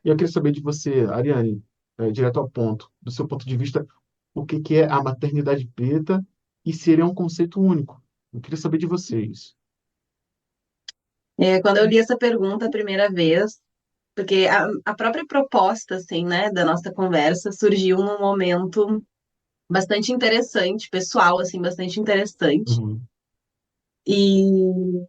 E eu queria saber de você, Ariane, direto ao ponto, do seu ponto de vista, o que que é a maternidade preta e se ele é um conceito único. Eu queria saber de vocês. Quando eu li essa pergunta a primeira vez, porque a própria proposta, assim, né, da nossa conversa surgiu num momento bastante interessante, pessoal, assim, bastante interessante. Uhum, E,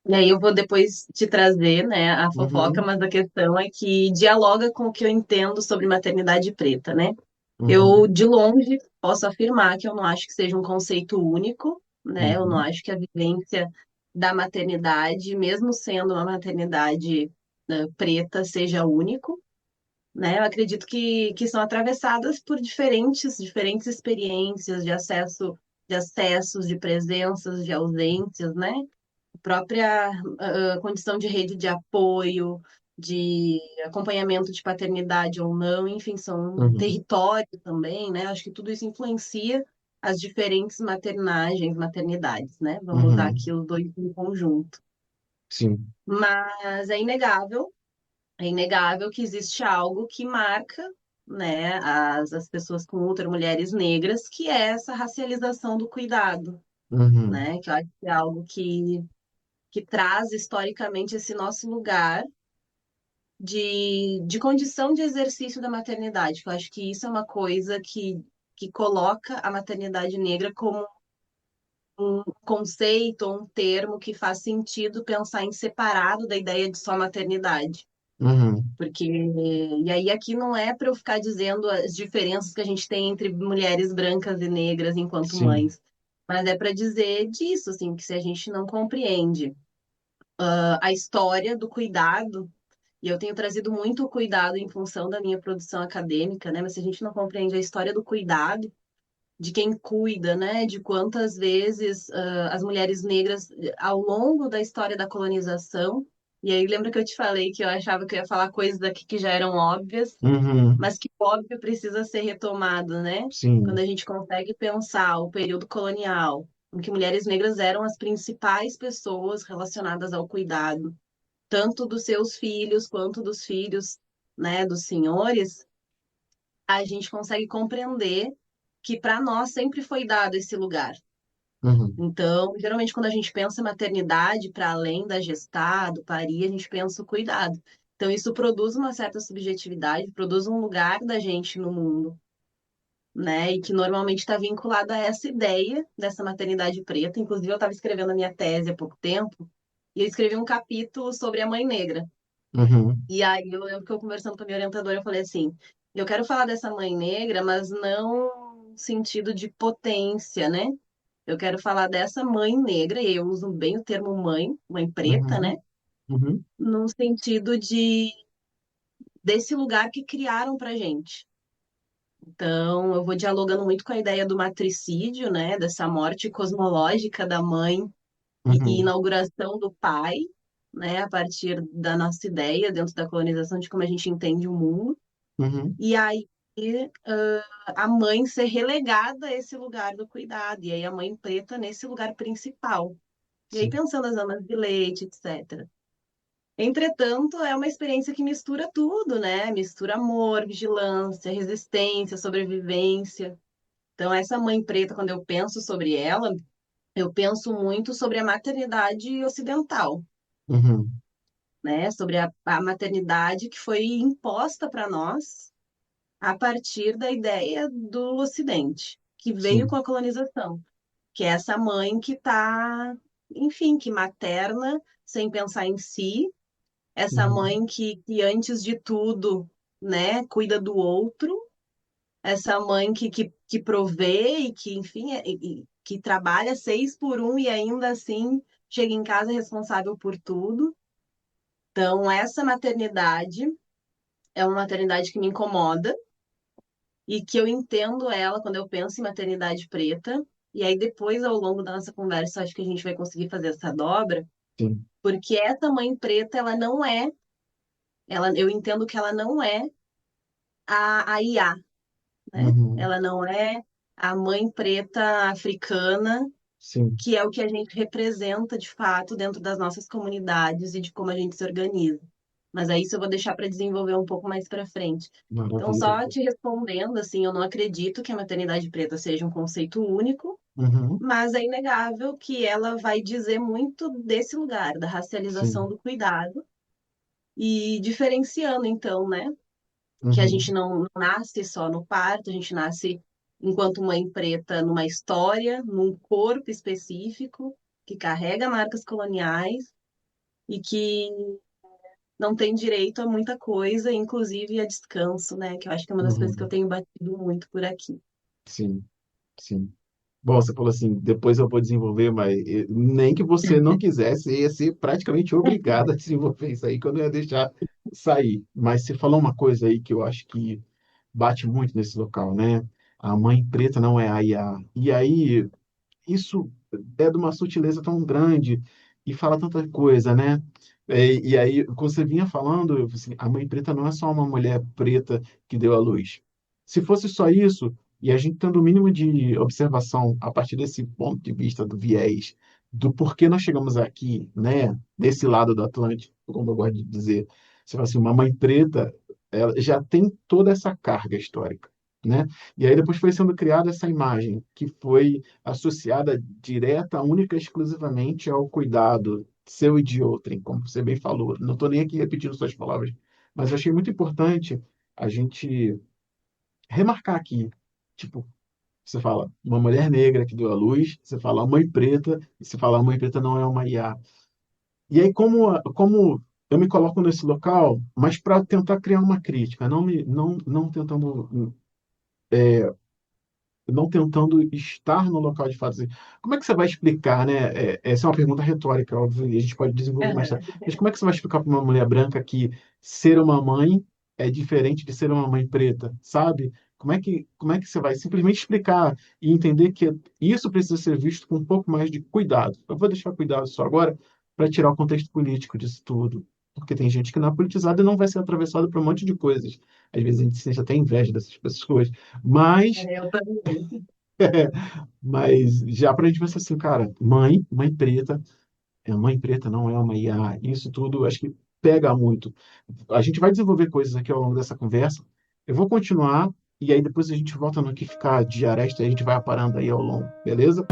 e aí eu vou depois te trazer, né, a fofoca, uhum, mas a questão é que dialoga com o que eu entendo sobre maternidade preta, né? Eu, uhum, de longe, posso afirmar que eu não acho que seja um conceito único, né? Eu não uhum, acho que a vivência da maternidade, mesmo sendo uma maternidade, preta, seja único, né? Eu acredito que são atravessadas por diferentes experiências de acessos, de presenças, de ausências, né? Própria condição de rede de apoio, de acompanhamento de paternidade ou não, enfim, são uhum, território também, né? Acho que tudo isso influencia as diferentes maternidades, né? Vamos usar uhum. aqui os dois em conjunto. Sim. Mas é inegável que existe algo que marca, né, as pessoas com útero, mulheres negras, que é essa racialização do cuidado, Uhum, né? Que eu acho que é algo que traz historicamente esse nosso lugar de condição de exercício da maternidade, que eu acho que isso é uma coisa que coloca a maternidade negra como um conceito ou um termo que faz sentido pensar em separado da ideia de só maternidade. uhum. Porque, e aí aqui não é para eu ficar dizendo as diferenças que a gente tem entre mulheres brancas e negras enquanto Sim. mães, mas é para dizer disso, assim, que se a gente não compreende a história do cuidado. E eu tenho trazido muito cuidado em função da minha produção acadêmica, né? Mas se a gente não compreende a história do cuidado, de quem cuida, né? De quantas vezes as mulheres negras, ao longo da história da colonização, e aí lembra que eu te falei que eu achava que eu ia falar coisas aqui que já eram óbvias, Uhum, mas que o óbvio precisa ser retomado, né? Quando sim. a gente consegue pensar o período colonial, em que mulheres negras eram as principais pessoas relacionadas ao cuidado tanto dos seus filhos quanto dos filhos, né, dos senhores, a gente consegue compreender que para nós sempre foi dado esse lugar. Uhum, Então, geralmente quando a gente pensa em maternidade, para além da gestar, do parir, a gente pensa o cuidado. Então, isso produz uma certa subjetividade, produz um lugar da gente no mundo, né? E que normalmente está vinculada a essa ideia dessa maternidade preta. Inclusive, eu estava escrevendo a minha tese há pouco tempo, e eu escrevi um capítulo sobre a mãe negra. uhum, E aí eu lembro que eu conversando com a minha orientadora, eu falei assim, eu quero falar dessa mãe negra, mas não no sentido de potência, né? Eu quero falar dessa mãe negra, e eu uso bem o termo mãe, mãe preta, né? uhum, uhum. Num sentido de desse lugar que criaram pra gente. Então, eu vou dialogando muito com a ideia do matricídio, né? Dessa morte cosmológica da mãe e Uhum, inauguração do pai, né? A partir da nossa ideia dentro da colonização de como a gente entende o mundo. uhum, E aí a mãe ser relegada a esse lugar do cuidado, e aí a mãe preta nesse lugar principal. E aí sim. pensando as amas de leite, etc. Entretanto, é uma experiência que mistura tudo, né? Mistura amor, vigilância, resistência, sobrevivência. Então, essa mãe preta, quando eu penso sobre ela, eu penso muito sobre a maternidade ocidental, Uhum, né? Sobre a maternidade que foi imposta para nós a partir da ideia do Ocidente, que veio com sim. a colonização, que é essa mãe que está, enfim, que materna sem pensar em si, essa Uhum, mãe que antes de tudo, né, cuida do outro, essa mãe que provê e que, enfim, que trabalha 6 por 1 e ainda assim chega em casa responsável por tudo. Então, essa maternidade é uma maternidade que me incomoda, e que eu entendo ela quando eu penso em maternidade preta. E aí depois, ao longo da nossa conversa, acho que a gente vai conseguir fazer essa dobra, sim. porque essa mãe preta, ela não é, eu entendo que ela não é a IA, né? Uhum, Ela não é a mãe preta africana, sim. que é o que a gente representa de fato dentro das nossas comunidades e de como a gente se organiza. Mas aí isso eu vou deixar para desenvolver um pouco mais para frente. Então, Maravilha. só te respondendo, assim, eu não acredito que a maternidade preta seja um conceito único, Uhum, mas é inegável que ela vai dizer muito desse lugar, da racialização sim. do cuidado, e diferenciando, então, né? Que a gente Uhum, não nasce só no parto, a gente nasce enquanto mãe preta numa história, num corpo específico, que carrega marcas coloniais e que não tem direito a muita coisa, inclusive a descanso, né? Que eu acho que é uma das coisas que eu uhum, tenho batido muito por aqui. sim, sim. Bom, você falou assim, depois eu vou desenvolver, mas nem que você não quisesse, ia ser praticamente obrigado a desenvolver isso aí, que eu não ia deixar sair. Mas você falou uma coisa aí que eu acho que bate muito nesse local, né? A mãe preta não é a IA. E aí, isso é de uma sutileza tão grande e fala tanta coisa, né? E aí, quando você vinha falando, eu falei assim, a mãe preta não é só uma mulher preta que deu à luz. Se fosse só isso, e a gente tendo o mínimo de observação a partir desse ponto de vista do viés, do porquê nós chegamos aqui, né? Desse lado do Atlântico, como eu gosto de dizer, você fala assim, uma mãe preta, ela já tem toda essa carga histórica, né? E aí depois foi sendo criada essa imagem que foi associada direta, única e exclusivamente ao cuidado seu e de outrem, como você bem falou. Não estou nem aqui repetindo suas palavras, mas eu achei muito importante a gente remarcar aqui, tipo, você fala uma mulher negra que deu à luz, você fala uma mãe preta, e você fala a mãe preta não é uma IA. E aí, como eu me coloco nesse local, mas para tentar criar uma crítica, não tentando não tentando estar no local de fato. Assim, como é que você vai explicar, né? Essa é uma pergunta retórica, óbvio, e a gente pode desenvolver mais tarde. Aham. Mas como é que você vai explicar para uma mulher branca que ser uma mãe é diferente de ser uma mãe preta, sabe? Como é que você vai simplesmente explicar e entender que isso precisa ser visto com um pouco mais de cuidado? Eu vou deixar cuidado só agora para tirar o contexto político disso tudo. Porque tem gente que não é politizada e não vai ser atravessada por um monte de coisas. Às vezes a gente sente até inveja dessas pessoas. Mas Eu também. mas já para a gente pensar assim, cara, mãe preta, mãe preta não é uma IA, isso tudo acho que pega muito. A gente vai desenvolver coisas aqui ao longo dessa conversa. Eu vou continuar e aí depois a gente volta no que ficar de aresta e a gente vai aparando aí ao longo, beleza?